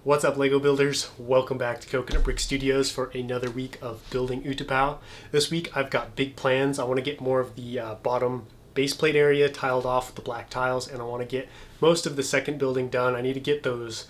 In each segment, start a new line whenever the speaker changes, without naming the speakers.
What's up, Lego builders? Welcome back to Coconut Brick Studios for another week of building Utapau. This week I've got big plans. I want to get more of the bottom base plate area tiled off with the black tiles, and I want to get most of the second building done. I need to get those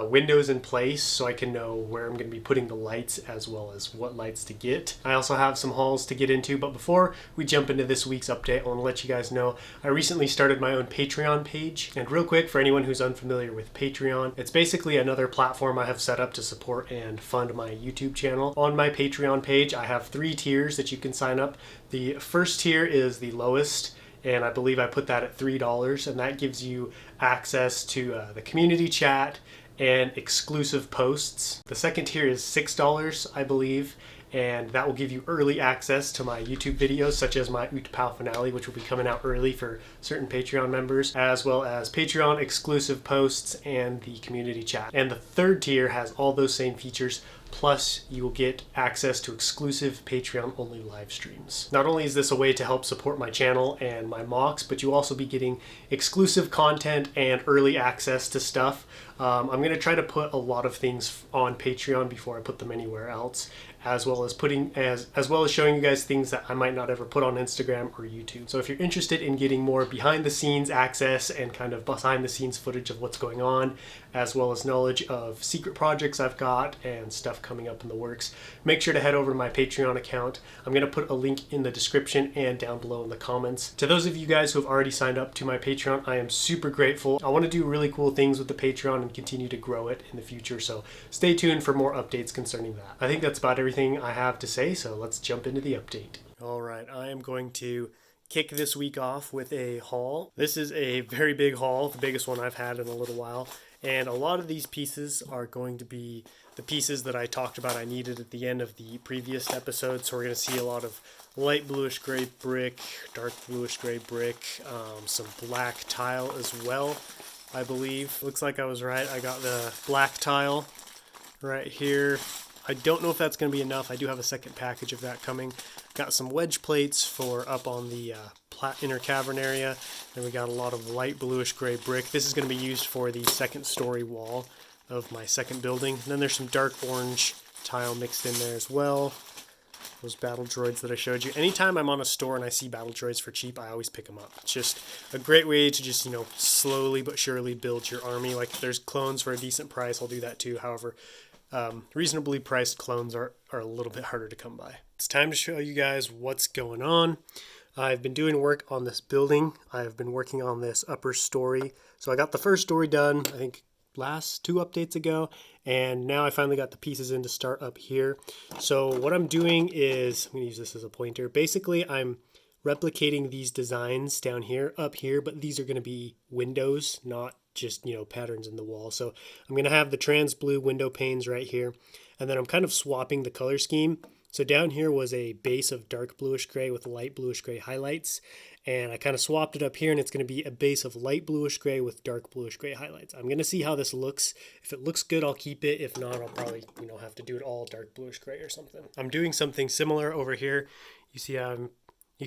windows in place so I can know where I'm going to be putting the lights as well as what lights to get. I also have some hauls to get into, but before we jump into this week's update, I want to let you guys know I recently started my own Patreon page. And real quick, for anyone who's unfamiliar with Patreon, it's basically another platform I have set up to support and fund my YouTube channel. On my Patreon page, I have 3 tiers that you can sign up. The first tier is the lowest, and I believe I put that at $3, and that gives you access to the community chat and exclusive posts. The second tier is $6, I believe, and that will give you early access to my YouTube videos, such as my Utapau finale, which will be coming out early for certain Patreon members, as well as Patreon exclusive posts and the community chat. And the third tier has all those same features, plus you will get access to exclusive Patreon-only live streams. Not only is this a way to help support my channel and my mocks, but you'll also be getting exclusive content and early access to stuff. I'm going to try to put a lot of things on Patreon before I put them anywhere else, as well as showing you guys things that I might not ever put on Instagram or YouTube. So if you're interested in getting more behind the scenes access and kind of behind the scenes footage of what's going on, as well as knowledge of secret projects I've got and stuff coming up in the works, make sure to head over to my Patreon account. I'm going to put a link in the description and down below in the comments. To those of you guys who have already signed up to my Patreon, I am super grateful. I want to do really cool things with the Patreon and continue to grow it in the future, so stay tuned for more updates concerning that. I think that's about everything I have to say, so let's jump into the update. All right, I am going to kick this week off with a haul. This is a very big haul, the biggest one I've had in a little while, and a lot of these pieces are going to be the pieces that I talked about I needed at the end of the previous episode. So we're going to see a lot of light bluish gray brick, dark bluish gray brick, some black tile as well, I believe. Looks like I was right. I got the black tile right here. I don't know if that's going to be enough. I do have a second package of that coming. Got some wedge plates for up on the inner cavern area. Then we got a lot of light bluish gray brick. This is going to be used for the second story wall of my second building. And then there's some dark orange tile mixed in there as well. Those battle droids that I showed you. Anytime I'm on a store and I see battle droids for cheap, I always pick them up. It's just a great way to just, slowly but surely build your army. Like if there's clones for a decent price, I'll do that too. However, reasonably priced clones are a little bit harder to come by. It's time to show you guys what's going on. I've been doing work on this building. I've been working on this upper story. So I got the first story done, I think last 2 updates ago, and now I finally got the pieces in to start up here. So what I'm doing is, I'm going to use this as a pointer. Basically, I'm replicating these designs down here, up here, but these are going to be windows, not just, patterns in the wall. So I'm going to have the trans blue window panes right here, and then I'm kind of swapping the color scheme. So down here was a base of dark bluish gray with light bluish gray highlights, and I kind of swapped it up here, and it's going to be a base of light bluish gray with dark bluish gray highlights. I'm going to see how this looks. If it looks good, I'll keep it. If not, I'll probably, have to do it all dark bluish gray or something. I'm doing something similar over here. You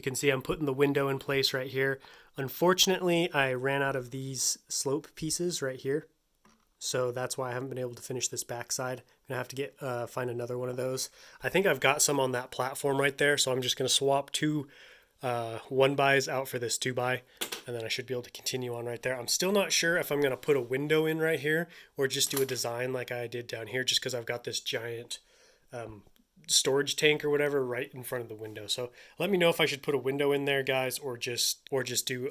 can see I'm putting the window in place right here. Unfortunately, I ran out of these slope pieces right here, so that's why I haven't been able to finish this backside. I'm going to have to find another one of those. I think I've got some on that platform right there, so I'm just going to swap 2 1-bys out for this 2-by, and then I should be able to continue on right there. I'm still not sure if I'm going to put a window in right here or just do a design like I did down here, just because I've got this giant storage tank or whatever right in front of the window. So let me know if I should put a window in there, guys, or just do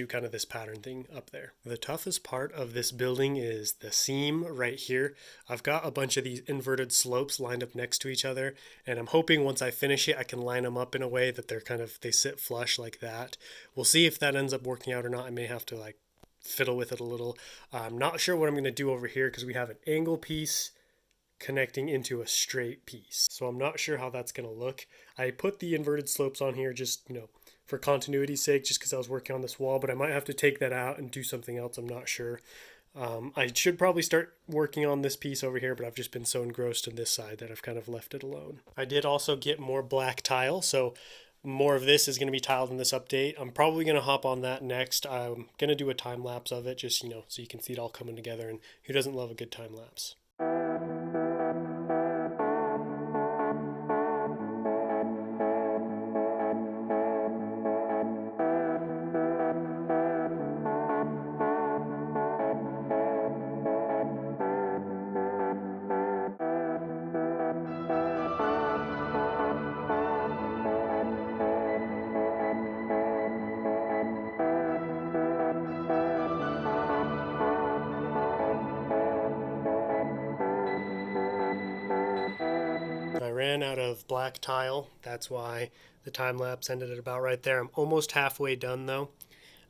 kind of this pattern thing up there. The toughest part of this building is the seam right here. I've got a bunch of these inverted slopes lined up next to each other, and I'm hoping once I finish it, I can line them up in a way that they sit flush like that. We'll see if that ends up working out or not. I may have to fiddle with it a little. I'm not sure what I'm going to do over here because we have an angle piece connecting into a straight piece. So I'm not sure how that's going to look. I put the inverted slopes on here just, for continuity's sake, just because I was working on this wall, but I might have to take that out and do something else. I'm not sure. I should probably start working on this piece over here, but I've just been so engrossed in this side that I've kind of left it alone. I did also get more black tile, so more of this is going to be tiled in this update. I'm probably going to hop on that next. I'm going to do a time lapse of it, just, so you can see it all coming together. And who doesn't love a good time lapse? I ran out of black tile. That's why the time lapse ended at about right there. I'm almost halfway done though,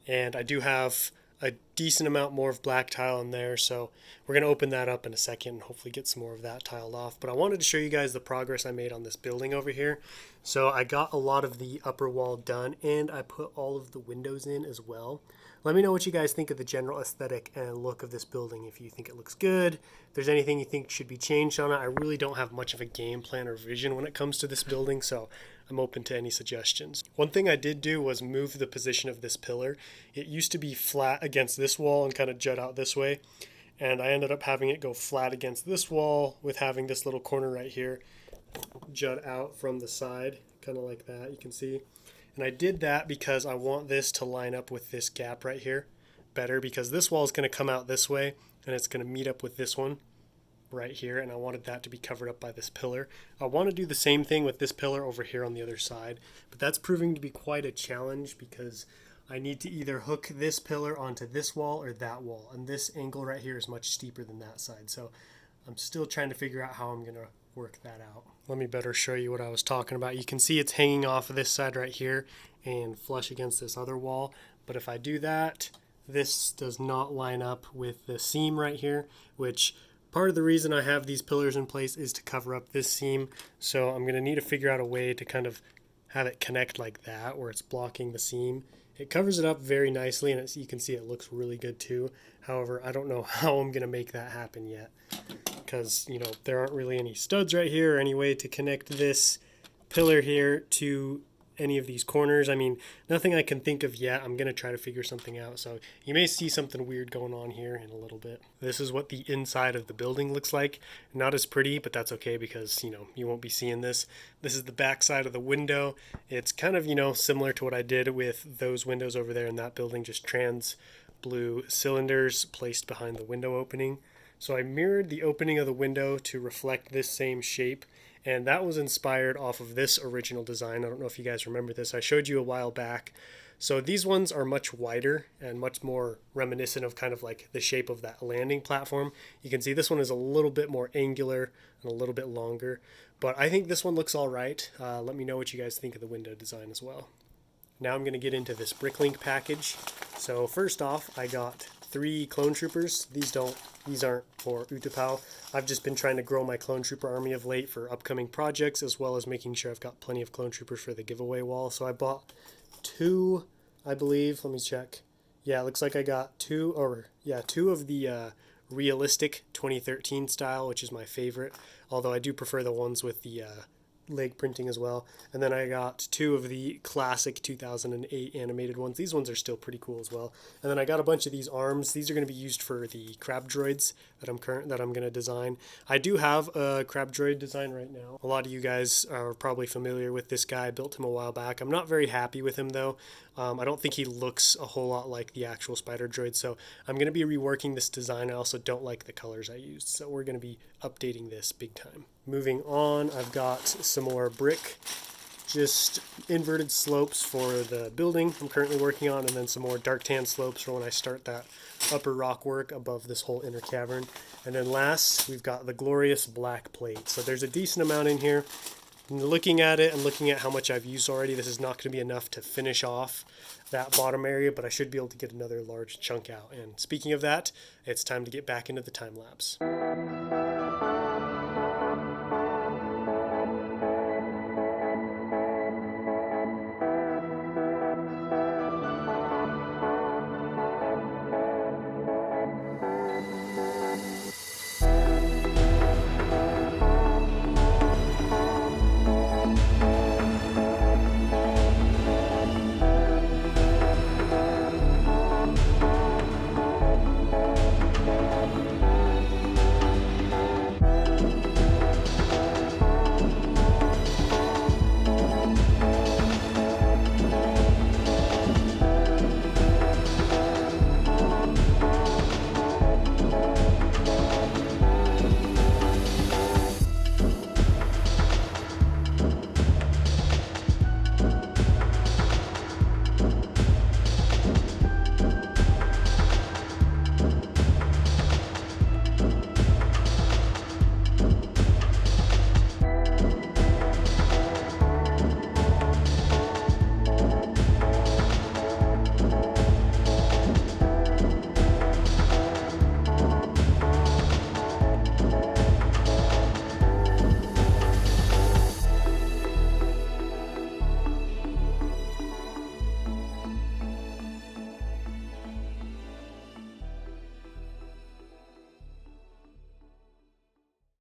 and I do have a decent amount more of black tile in there, so we're going to open that up in a second and hopefully get some more of that tiled off. But I wanted to show you guys the progress I made on this building over here. So I got a lot of the upper wall done, and I put all of the windows in as well. Let me know what you guys think of the general aesthetic and look of this building. If you think it looks good, if there's anything you think should be changed on it. I really don't have much of a game plan or vision when it comes to this building, so I'm open to any suggestions. One thing I did do was move the position of this pillar. It used to be flat against this wall and kind of jut out this way, and I ended up having it go flat against this wall with having this little corner right here jut out from the side, kind of like that, you can see. And I did that because I want this to line up with this gap right here better, because this wall is going to come out this way and it's going to meet up with this one right here, and I wanted that to be covered up by this pillar. I want to do the same thing with this pillar over here on the other side, but that's proving to be quite a challenge because I need to either hook this pillar onto this wall or that wall, and this angle right here is much steeper than that side, so I'm still trying to figure out how I'm going to work that out. Let me better show you what I was talking about. You can see it's hanging off of this side right here and flush against this other wall, but if I do that, this does not line up with the seam right here, which part of the reason I have these pillars in place is to cover up this seam. So I'm going to need to figure out a way to kind of have it connect like that where it's blocking the seam. It covers it up very nicely, and you can see it looks really good too. However, I don't know how I'm going to make that happen yet, because there aren't really any studs right here or any way to connect this pillar here to any of these corners. I mean, nothing I can think of yet. I'm going to try to figure something out. So you may see something weird going on here in a little bit. This is what the inside of the building looks like. Not as pretty, but that's okay because, you won't be seeing this. This is the back side of the window. It's kind of, similar to what I did with those windows over there in that building, just trans blue cylinders placed behind the window opening. So I mirrored the opening of the window to reflect this same shape, and that was inspired off of this original design. I don't know if you guys remember this. I showed you a while back. So these ones are much wider and much more reminiscent of kind of like the shape of that landing platform. You can see this one is a little bit more angular and a little bit longer, but I think this one looks all right. Let me know what you guys think of the window design as well. Now I'm going to get into this Bricklink package. So first off, I got 3 clone troopers. These aren't for Utapau. I've just been trying to grow my clone trooper army of late for upcoming projects, as well as making sure I've got plenty of clone troopers for the giveaway wall. So I bought 2, I believe. Let me check. Yeah, it looks like I got 2 of the realistic 2013 style, which is my favorite, although I do prefer the ones with the leg printing as well. And then I got 2 of the classic 2008 animated ones. These ones are still pretty cool as well. And then I got a bunch of these arms. These are going to be used for the crab droids that I'm going to design. I do have a crab droid design right now. A lot of you guys are probably familiar with this guy. I built him a while back. I'm not very happy with him though. I don't think he looks a whole lot like the actual spider droid, so I'm going to be reworking this design. I also don't like the colors I used, so we're going to be updating this big time. Moving on, I've got some more brick, just inverted slopes for the building I'm currently working on, and then some more dark tan slopes for when I start that upper rock work above this whole inner cavern. And then last, we've got the glorious black plate. So there's a decent amount in here. Looking at it and looking at how much I've used already, this is not going to be enough to finish off that bottom area, but I should be able to get another large chunk out. And speaking of that, it's time to get back into the time lapse.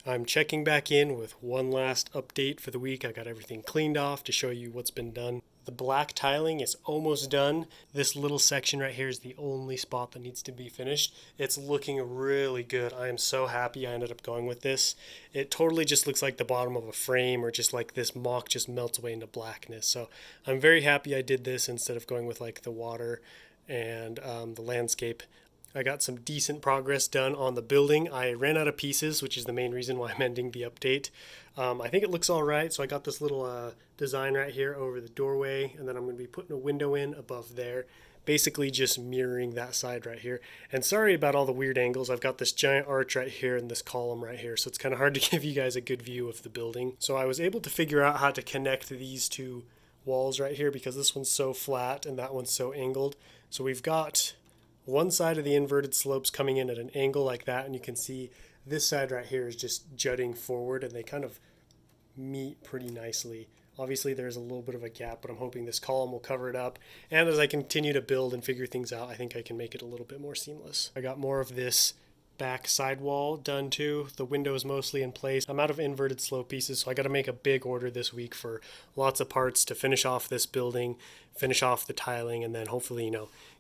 I'm checking back in with one last update for the week. I got everything cleaned off to show you what's been done. The black tiling is almost done. This little section right here is the only spot that needs to be finished. It's looking really good. I am so happy I ended up going with this. It totally just looks like the bottom of a frame, or just like this mock just melts away into blackness. So I'm very happy I did this instead of going with like the water and the landscape. I got some decent progress done on the building. I ran out of pieces, which is the main reason why I'm ending the update. I think it looks all right. So I got this little design right here over the doorway, and then I'm going to be putting a window in above there, basically just mirroring that side right here. And sorry about all the weird angles. I've got this giant arch right here and this column right here, so it's kind of hard to give you guys a good view of the building. So I was able to figure out how to connect these two walls right here, because this one's so flat and that one's so angled. So we've got one side of the inverted slopes coming in at an angle like that, and you can see this side right here is just jutting forward, and they kind of meet pretty nicely. Obviously there's a little bit of a gap, but I'm hoping this column will cover it up, and as I continue to build and figure things out, I think I can make it a little bit more seamless. I got more of this back sidewall done too. The window is mostly in place. I'm out of inverted slope pieces, so I got to make a big order this week for lots of parts to finish off this building, finish off the tiling, and then hopefully,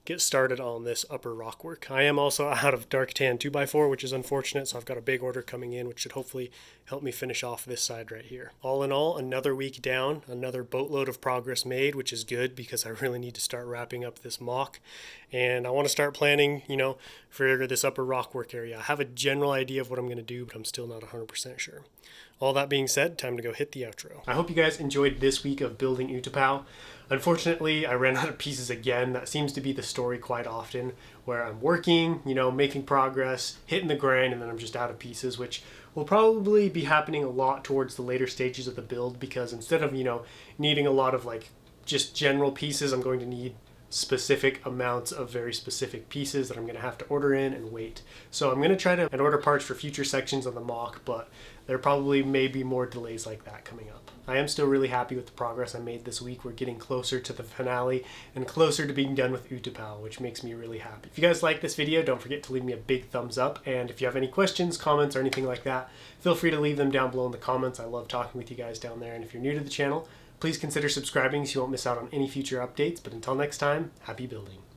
get started on this upper rock work. I am also out of dark tan 2x4, which is unfortunate, so I've got a big order coming in, which should hopefully help me finish off this side right here. All in all, another week down, another boatload of progress made, which is good because I really need to start wrapping up this mock, and I want to start planning, for this upper rock work area. I have a general idea of what I'm going to do, but I'm still not 100% sure. All that being said, time to go hit the outro. I hope you guys enjoyed this week of building Utapau. Unfortunately, I ran out of pieces again. That seems to be the story quite often, where I'm working, making progress, hitting the grind, and then I'm just out of pieces, which will probably be happening a lot towards the later stages of the build, because instead of, needing a lot of just general pieces, I'm going to need specific amounts of very specific pieces that I'm going to have to order in and wait. So I'm going to try to order parts for future sections on the mock, but there probably may be more delays like that coming up. I am still really happy with the progress I made this week. We're getting closer to the finale and closer to being done with Utapau, which makes me really happy. If you guys like this video, don't forget to leave me a big thumbs up, and if you have any questions, comments, or anything like that, feel free to leave them down below in the comments. I love talking with you guys down there, and if you're new to the channel, please consider subscribing so you won't miss out on any future updates. But until next time, happy building.